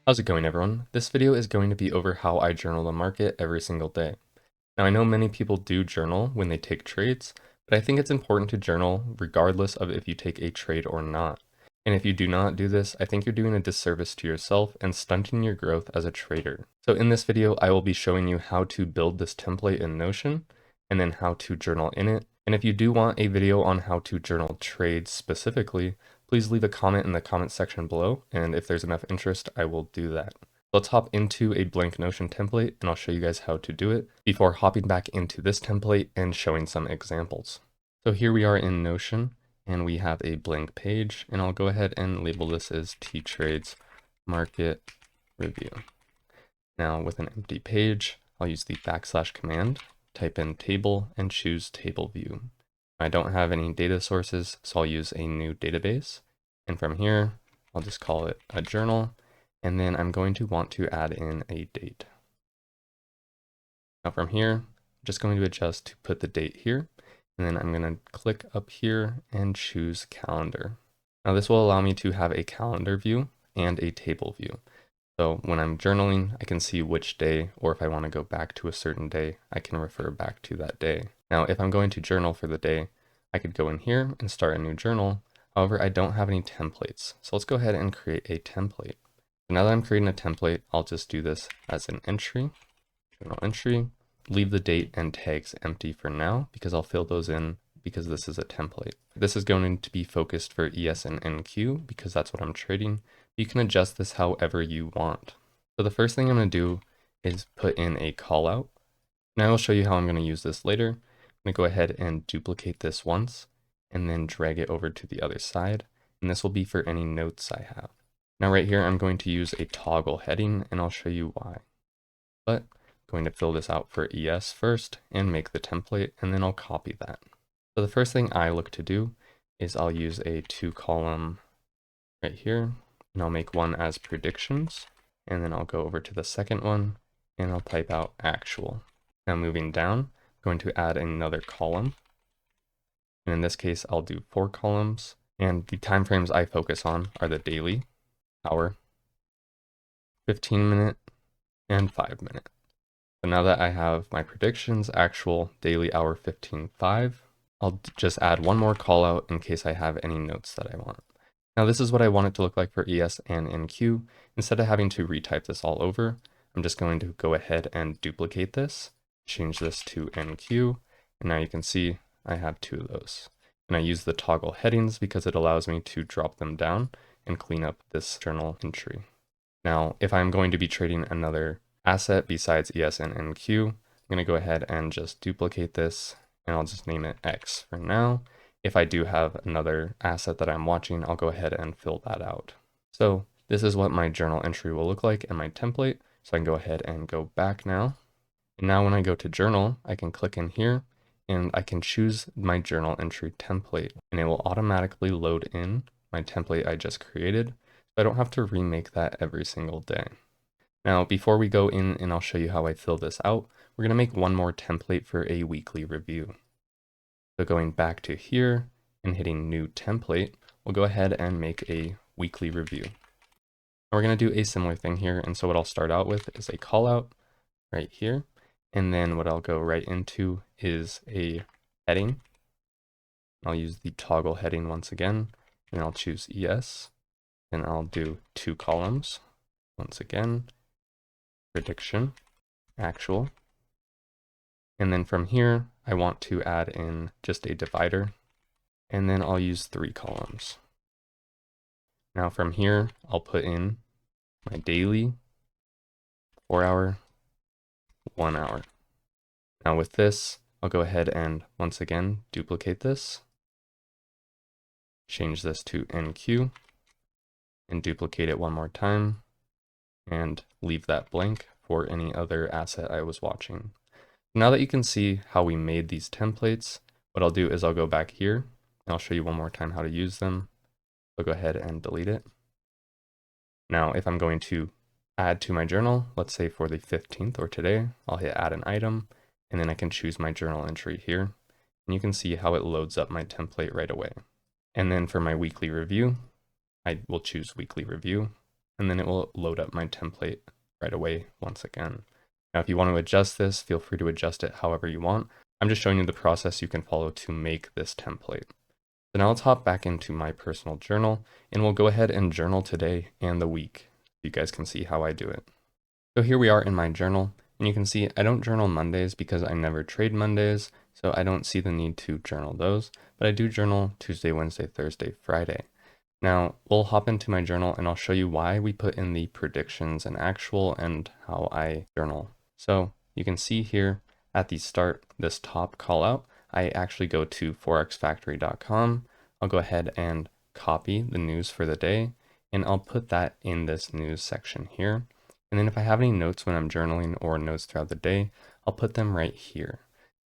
How's it going, everyone? This video is going to be over how I journal the market every single day. Now, I know many people do journal when they take trades, but I think it's important to journal regardless of if you take a trade or not. And if you do not do this, I think you're doing a disservice to yourself and stunting your growth as a trader. So in this video, I will be showing you how to build this template in Notion and then how to journal in it. And if you do want a video on how to journal trades specifically, please leave a comment in the comment section below, and if there's enough interest, I will do that. Let's hop into a blank Notion template, and I'll show you guys how to do it before hopping back into this template and showing some examples. So here we are in Notion, and we have a blank page, and I'll go ahead and label this as T-Trades Market Review. Now with an empty page, I'll use the / command, type in table, and choose table view. I don't have any data sources, so I'll use a new database. And from here, I'll just call it a journal. And then I'm going to want to add in a date. Now from here, I'm just going to adjust to put the date here. And then I'm going to click up here and choose calendar. Now this will allow me to have a calendar view and a table view. So when I'm journaling, I can see which day, or if I want to go back to a certain day, I can refer back to that day. Now, if I'm going to journal for the day, I could go in here and start a new journal. However, I don't have any templates. So let's go ahead and create a template. So now that I'm creating a template, I'll just do this as an entry, journal entry, leave the date and tags empty for now, because I'll fill those in because this is a template. This is going to be focused for ES and NQ because that's what I'm trading. You can adjust this however you want. So the first thing I'm going to do is put in a call out. Now I'll show you how I'm going to use this later. I'm going to go ahead and duplicate this once and then drag it over to the other side. And this will be for any notes I have. Now right here, I'm going to use a toggle heading and I'll show you why. But I'm going to fill this out for ES first and make the template, and then I'll copy that. So the first thing I look to do is I'll use a 2-column right here. And I'll make one as predictions, and then I'll go over to the second one and I'll type out actual. Now moving down, I'm going to add another column. And in this case, I'll do 4 columns, and the time frames I focus on are the daily, hour, 15-minute, and 5-minute. So now that I have my predictions, actual, daily, hour, 15, 5, I'll just add one more call out in case I have any notes that I want. Now this is what I want it to look like for ES and NQ. Instead of having to retype this all over, I'm just going to go ahead and duplicate this, change this to NQ, and now you can see I have 2 of those. And I use the toggle headings because it allows me to drop them down and clean up this journal entry. Now, if I'm going to be trading another asset besides ES and NQ, I'm going to go ahead and just duplicate this, and I'll just name it X for now. If I do have another asset that I'm watching, I'll go ahead and fill that out. So this is what my journal entry will look like in my template. So I can go ahead and go back now. And now when I go to journal, I can click in here and I can choose my journal entry template, and it will automatically load in my template I just created. So I don't have to remake that every single day. Now, before we go in and I'll show you how I fill this out, we're going to make one more template for a weekly review. So going back to here and hitting new template, we'll go ahead and make a weekly review. And we're going to do a similar thing here. And so what I'll start out with is a call out right here. And then what I'll go right into is a heading. I'll use the toggle heading once again, and I'll choose ES, and I'll do 2 columns. Once again, prediction, actual. And then from here, I want to add in just a divider, and then I'll use 3 columns. Now from here, I'll put in my daily, 4 hour, 1 hour. Now with this, I'll go ahead and once again duplicate this, change this to NQ, and duplicate it one more time, and leave that blank for any other asset I was watching. Now that you can see how we made these templates, what I'll do is I'll go back here and I'll show you one more time how to use them. I'll go ahead and delete it. Now, if I'm going to add to my journal, let's say for the 15th or today, I'll hit add an item, and then I can choose my journal entry here. And you can see how it loads up my template right away. And then for my weekly review, I will choose weekly review. and then it will load up my template right away once again. Now, if you want to adjust this, feel free to adjust it however you want. I'm just showing you the process you can follow to make this template. So now let's hop back into my personal journal, and we'll go ahead and journal today and the week. You guys can see how I do it. So here we are in my journal, and you can see I don't journal Mondays because I never trade Mondays, so I don't see the need to journal those, but I do journal Tuesday, Wednesday, Thursday, Friday. Now we'll hop into my journal and I'll show you why we put in the predictions and actual and how I journal. So you can see here at the start, this top call out, I actually go to forexfactory.com. I'll go ahead and copy the news for the day, and I'll put that in this news section here. And then if I have any notes when I'm journaling or notes throughout the day, I'll put them right here.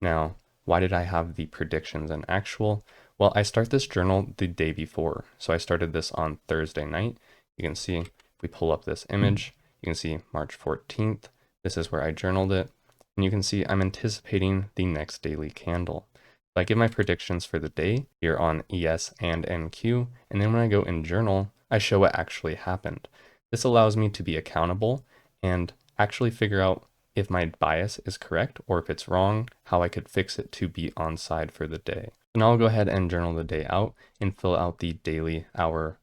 Now, why did I have the predictions and actual? Well, I start this journal the day before. So I started this on Thursday night. You can see if we pull up this image, you can see March 14th. This is where I journaled it. And you can see I'm anticipating the next daily candle. So I give my predictions for the day here on ES and NQ. And then when I go in journal, I show what actually happened. This allows me to be accountable and actually figure out if my bias is correct or if it's wrong, how I could fix it to be on side for the day. So now I'll go ahead and journal the day out and fill out the daily, hour,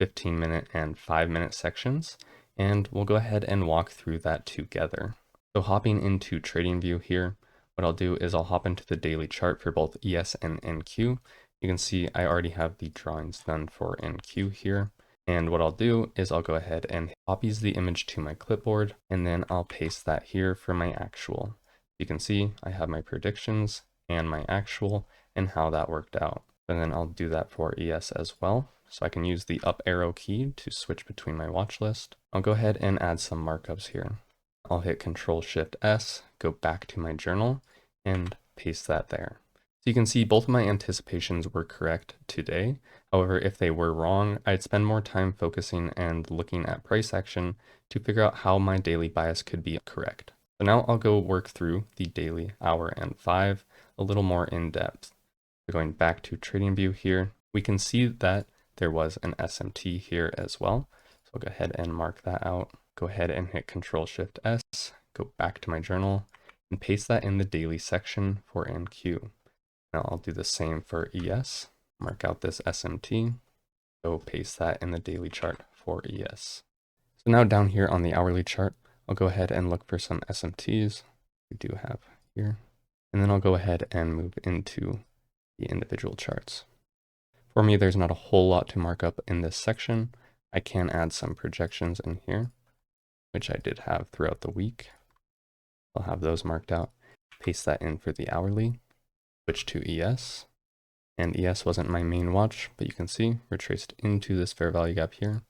15-minute, and 5-minute sections. And we'll go ahead and walk through that together. So hopping into TradingView here, what I'll do is I'll hop into the daily chart for both ES and NQ. You can see I already have the drawings done for NQ here. And what I'll do is I'll go ahead and copies the image to my clipboard, and then I'll paste that here for my actual. You can see I have my predictions and my actual and how that worked out. And then I'll do that for ES as well. So I can use the up arrow key to switch between my watch list. I'll go ahead and add some markups here. I'll hit Control-Shift-S, go back to my journal, and paste that there. So you can see both of my anticipations were correct today. However, if they were wrong, I'd spend more time focusing and looking at price action to figure out how my daily bias could be correct. So now I'll go work through the daily, hour, and 5 a little more in depth. So going back to TradingView here, we can see that there was an SMT here as well. So I'll go ahead and mark that out. Go ahead and hit Control-Shift-S, go back to my journal, and paste that in the daily section for NQ. Now I'll do the same for ES. Mark out this SMT, go paste that in the daily chart for ES. So now down here on the hourly chart, I'll go ahead and look for some SMTs we do have here. And then I'll go ahead and move into the individual charts. For me, there's not a whole lot to mark up in this section. I can add some projections in here, which I did have throughout the week. I'll have those marked out, paste that in for the hourly, switch to ES. And ES wasn't my main watch, but you can see retraced into this fair value gap here.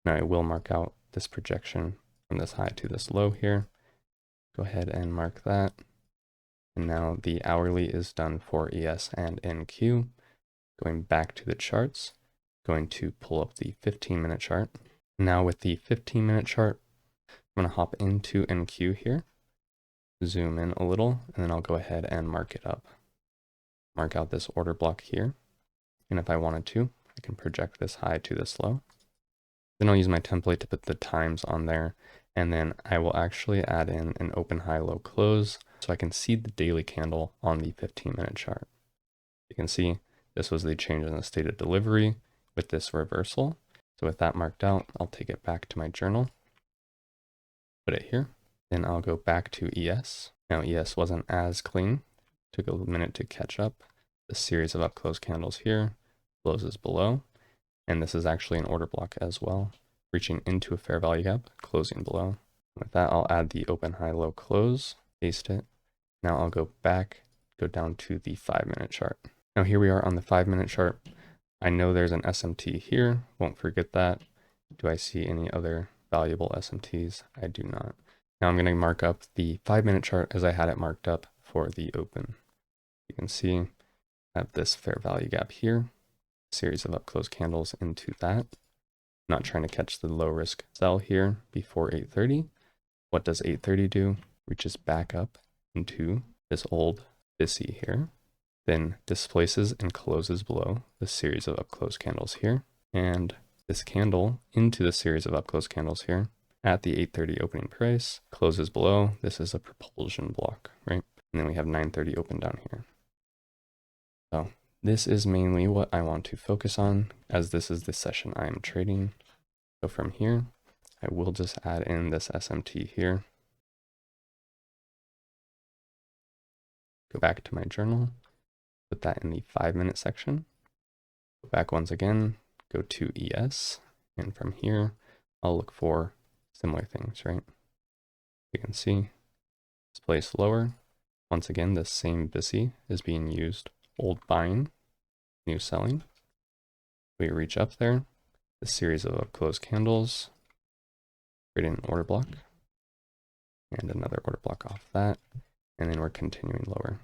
Now I will mark out this projection from this high to this low here. Go ahead and mark that. And now the hourly is done for ES and NQ. Going back to the charts, going to pull up the 15-minute chart. Now with the 15-minute chart, I'm going to hop into NQ here, zoom in a little, and then I'll go ahead and mark it up. Mark out this order block here. And if I wanted to, I can project this high to this low. Then I'll use my template to put the times on there. And then I will actually add in an open high low close so I can see the daily candle on the 15-minute chart. You can see this was the change in the state of delivery with this reversal. So with that marked out, I'll take it back to my journal, put it here. Then I'll go back to ES. Now ES wasn't as clean. Took a minute to catch up. The series of up close candles here, closes below. And this is actually an order block as well, reaching into a fair value gap, closing below. With that, I'll add the open high low close, paste it. Now I'll go back, go down to the 5-minute chart. Now here we are on the 5-minute chart. I know there's an SMT here, won't forget that. Do I see any other valuable SMTs? I do not. Now I'm going to mark up the 5-minute chart as I had it marked up for the open. You can see I have this fair value gap here, series of up close candles into that. Not trying to catch the low risk sell here before 8:30. What does 8:30 do? Reaches back up into this old BISI here, then displaces and closes below the series of up close candles here, and this candle into the series of up close candles here at the 8:30 opening price, closes below. This is a propulsion block, right? And then we have 9:30 open down here. So this is mainly what I want to focus on, as this is the session I am trading. So from here, I will just add in this SMT here. Go back to my journal, put that in the 5-minute section. Go back once again, go to ES, and from here, I'll look for similar things, right? You can see it's placed lower. Once again, the same BISI is being used. Old buying, new selling. We reach up there, the series of closed candles, create an order block, and another order block off that, and then we're continuing lower.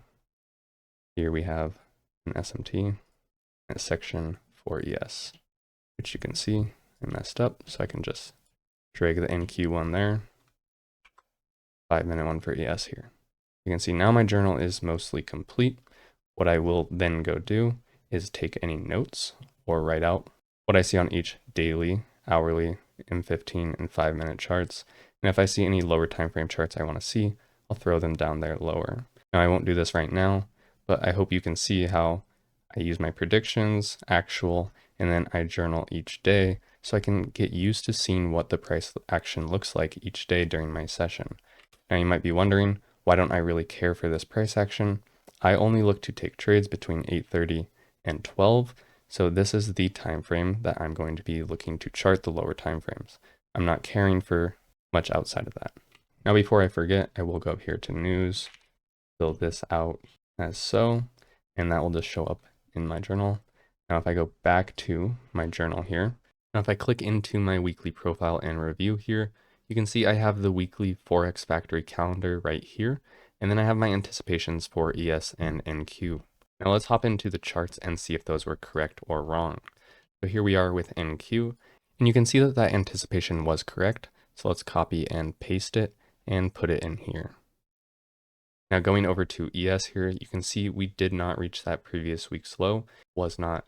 Here we have an SMT and a section for ES, which you can see I messed up, so I can just drag the NQ one there, 5-minute one for ES here. You can see now my journal is mostly complete. What I will then go do is take any notes or write out what I see on each daily, hourly, M15, and 5-minute charts. And if I see any lower time frame charts I want to see, I'll throw them down there lower. Now I won't do this right now, but I hope you can see how I use my predictions, actual, and then I journal each day so I can get used to seeing what the price action looks like each day during my session. Now you might be wondering, why don't I really care for this price action? I only look to take trades between 8:30 and 12. So this is the time frame that I'm going to be looking to chart the lower time frames. I'm not caring for much outside of that. Now, before I forget, I will go up here to news, fill this out as so, and that will just show up in my journal. Now, if I go back to my journal here, now if I click into my weekly profile and review here, you can see I have the weekly Forex Factory calendar right here, and then I have my anticipations for ES and NQ. Now let's hop into the charts and see if those were correct or wrong. So here we are with NQ, and you can see that that anticipation was correct. So let's copy and paste it and put it in here. Now going over to ES here, you can see we did not reach that previous week's low. Was not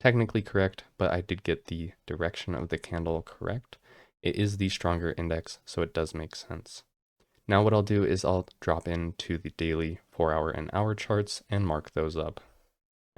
technically correct, but I did get the direction of the candle correct. It is the stronger index, so it does make sense. Now what I'll do is I'll drop into the daily 4-hour and hour charts and mark those up.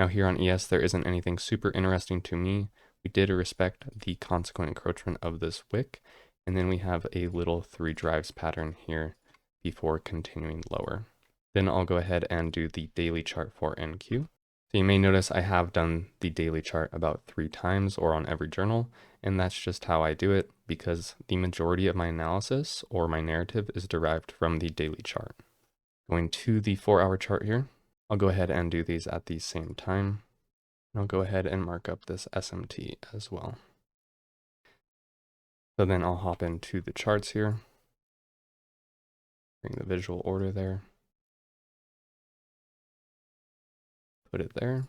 Now here on ES, there isn't anything super interesting to me. We did respect the consequent encroachment of this wick, and then we have a little 3 drives pattern here before continuing lower. Then I'll go ahead and do the daily chart for NQ. So you may notice I have done the daily chart about 3 times or on every journal, and that's just how I do it because the majority of my analysis or my narrative is derived from the daily chart. Going to the 4-hour chart here, I'll go ahead and do these at the same time. I'll go ahead and mark up this SMT as well. So then I'll hop into the charts here, bring the visual order there, put it there,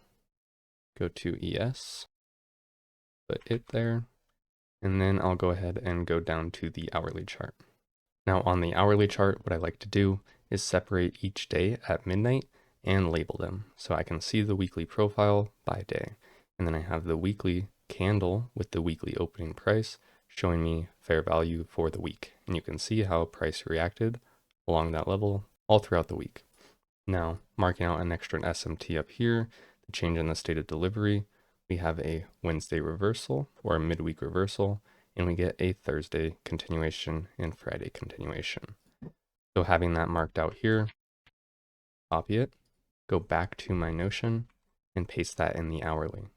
go to ES, put it there, and then I'll go ahead and go down to the hourly chart. Now on the hourly chart, what I like to do is separate each day at midnight and label them so I can see the weekly profile by day. And then I have the weekly candle with the weekly opening price showing me fair value for the week. And you can see how price reacted along that level all throughout the week. Now, marking out an extra SMT up here, the change in the state of delivery, we have a Wednesday reversal or a midweek reversal, and we get a Thursday continuation and Friday continuation. So having that marked out here, copy it, go back to my Notion, and paste that in the hourly.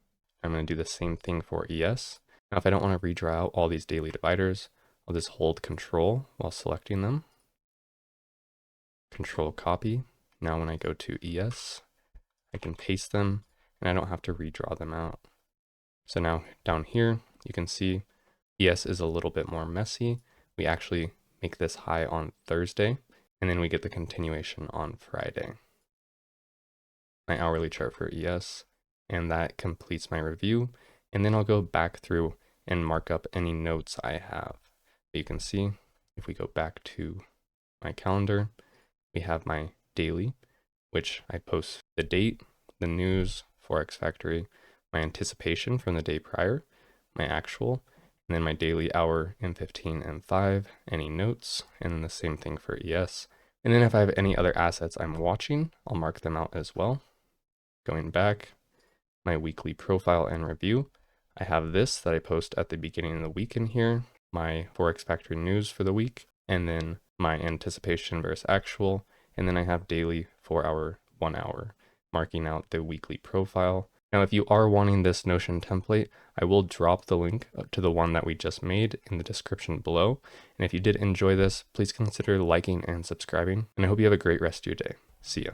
I'm going to do the same thing for ES. Now, if I don't want to redraw out all these daily dividers, I'll just hold Control while selecting them. Control copy. Now when I go to ES, I can paste them and I don't have to redraw them out. So now down here, you can see ES is a little bit more messy. We actually make this high on Thursday, and then we get the continuation on Friday. My hourly chart for ES, and that completes my review. And then I'll go back through and mark up any notes I have. You can see if we go back to my calendar, we have my daily, which I post the date, the news, Forex Factory, my anticipation from the day prior, my actual, and then my daily hour, M15, M5, any notes, and then the same thing for ES. And then if I have any other assets I'm watching, I'll mark them out as well. Going back, my weekly profile and review. I have this that I post at the beginning of the week in here, my Forex Factory news for the week, and then my anticipation versus actual, and then I have daily 4 hour, 1 hour, marking out the weekly profile. Now, if you are wanting this Notion template, I will drop the link to the one that we just made in the description below. And if you did enjoy this, please consider liking and subscribing. And I hope you have a great rest of your day. See ya.